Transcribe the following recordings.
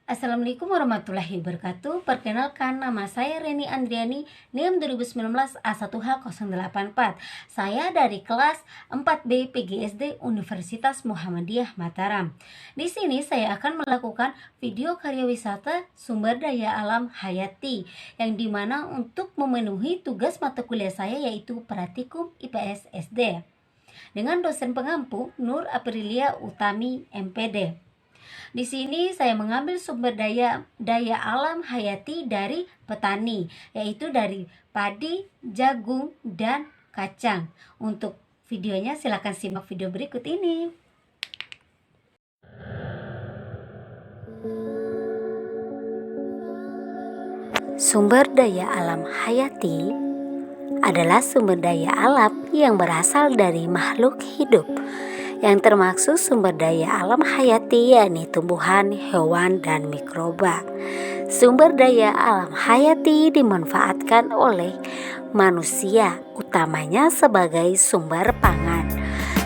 Assalamualaikum warahmatullahi wabarakatuh. Perkenalkan, nama saya Reni Andriani, NIM 2019 A1H084. Saya dari kelas 4B PGSD Universitas Muhammadiyah Mataram. Di sini saya akan melakukan video karya wisata sumber daya alam hayati, yang dimana untuk memenuhi tugas mata kuliah saya yaitu Pratikum IPS SD dengan dosen pengampu Nur Aprilia Utami MPD. Di sini saya mengambil sumber daya alam hayati dari petani, yaitu dari padi, jagung, dan kacang. Untuk videonya silakan simak video berikut ini. Sumber daya alam hayati adalah sumber daya alam yang berasal dari makhluk hidup, yang termaksud sumber daya alam hayati yakni tumbuhan, hewan, dan mikroba. Sumber daya alam hayati dimanfaatkan oleh manusia, utamanya sebagai sumber pangan.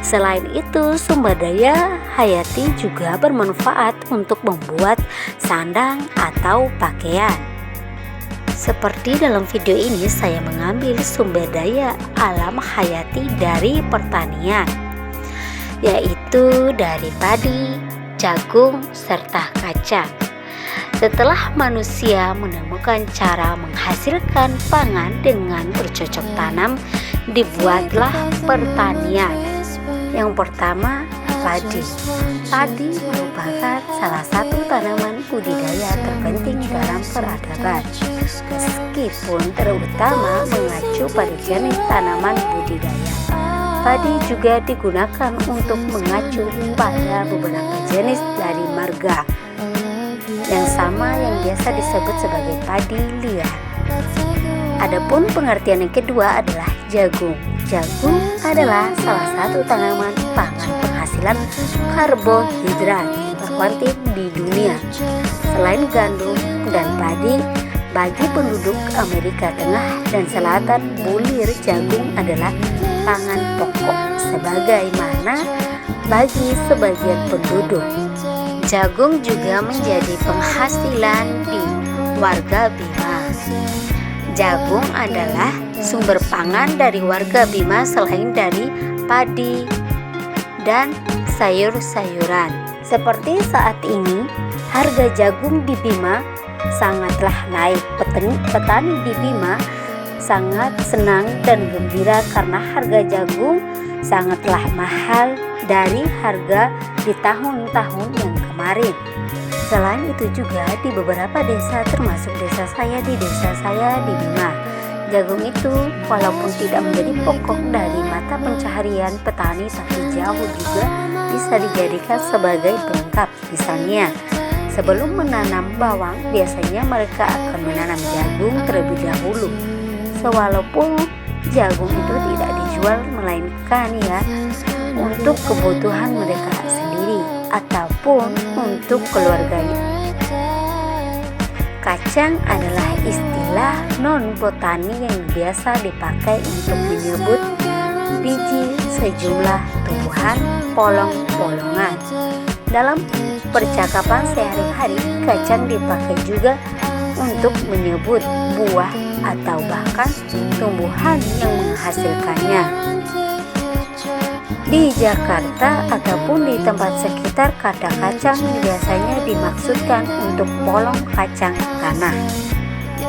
Selain itu, sumber daya hayati juga bermanfaat untuk membuat sandang atau pakaian. Seperti dalam video ini, saya mengambil sumber daya alam hayati dari pertanian, yaitu dari padi, jagung, serta kacang. Setelah manusia menemukan cara menghasilkan pangan dengan bercocok tanam, dibuatlah pertanian. Yang pertama, padi. Padi merupakan salah satu tanaman budidaya terpenting dalam peradaban, meskipun terutama mengacu pada jenis tanaman budidaya. Padi juga digunakan untuk mengacu pada beberapa jenis dari marga yang sama yang biasa disebut sebagai padi liar. Adapun pengertian yang kedua adalah jagung. Jagung adalah salah satu tanaman pangan penghasilan karbohidrat terkuantit di dunia. Selain gandum dan padi, bagi penduduk Amerika Tengah dan Selatan, bulir jagung adalah pangan pokok, sebagaimana bagi sebagian penduduk. Jagung juga menjadi penghasilan di warga Bima. Jagung adalah sumber pangan dari warga Bima selain dari padi dan sayur-sayuran. Seperti saat ini, harga jagung di Bima sangatlah naik. Petani di Bima sangat senang dan gembira karena harga jagung sangatlah mahal dari harga di tahun-tahun yang kemarin. Selain itu juga di beberapa desa, termasuk desa saya di Bima, jagung itu walaupun tidak menjadi pokok dari mata pencaharian petani, tapi jauh juga bisa dijadikan sebagai pelengkap. Misalnya, sebelum menanam bawang, biasanya mereka akan menanam jagung terlebih dahulu. Walaupun jagung itu tidak dijual, melainkan untuk kebutuhan mereka sendiri ataupun untuk keluarganya. Kacang adalah istilah non-botani yang biasa dipakai untuk menyebut biji sejumlah tumbuhan polong-polongan. Dalam percakapan sehari-hari, kacang dipakai juga untuk menyebut buah atau bahkan tumbuhan yang menghasilkannya. Di Jakarta ataupun di tempat sekitar, kata kacang biasanya dimaksudkan untuk polong kacang tanah.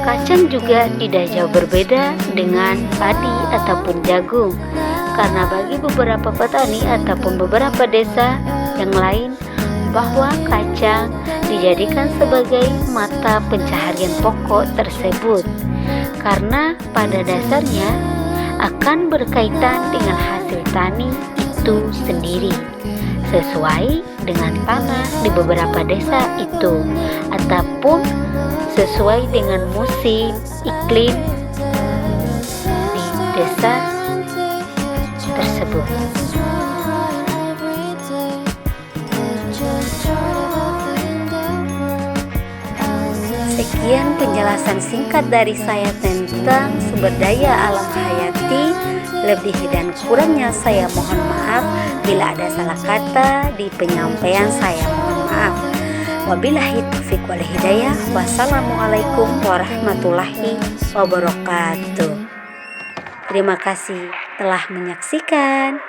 Kacang juga tidak jauh berbeda dengan padi ataupun jagung, karena bagi beberapa petani ataupun beberapa desa yang lain, bahwa kacang dijadikan sebagai mata pencaharian pokok tersebut, karena pada dasarnya akan berkaitan dengan hasil tani itu sendiri, sesuai dengan tanah di beberapa desa itu, ataupun sesuai dengan musim iklim di desa tersebut. Sekian penjelasan singkat dari saya tentang sumber daya alam hayati. Lebih dan kurangnya saya mohon maaf. Bila ada salah kata di penyampaian saya, mohon maaf. Wabillahi taufiq wal hidayah. Wassalamualaikum warahmatullahi wabarakatuh. Terima kasih telah menyaksikan.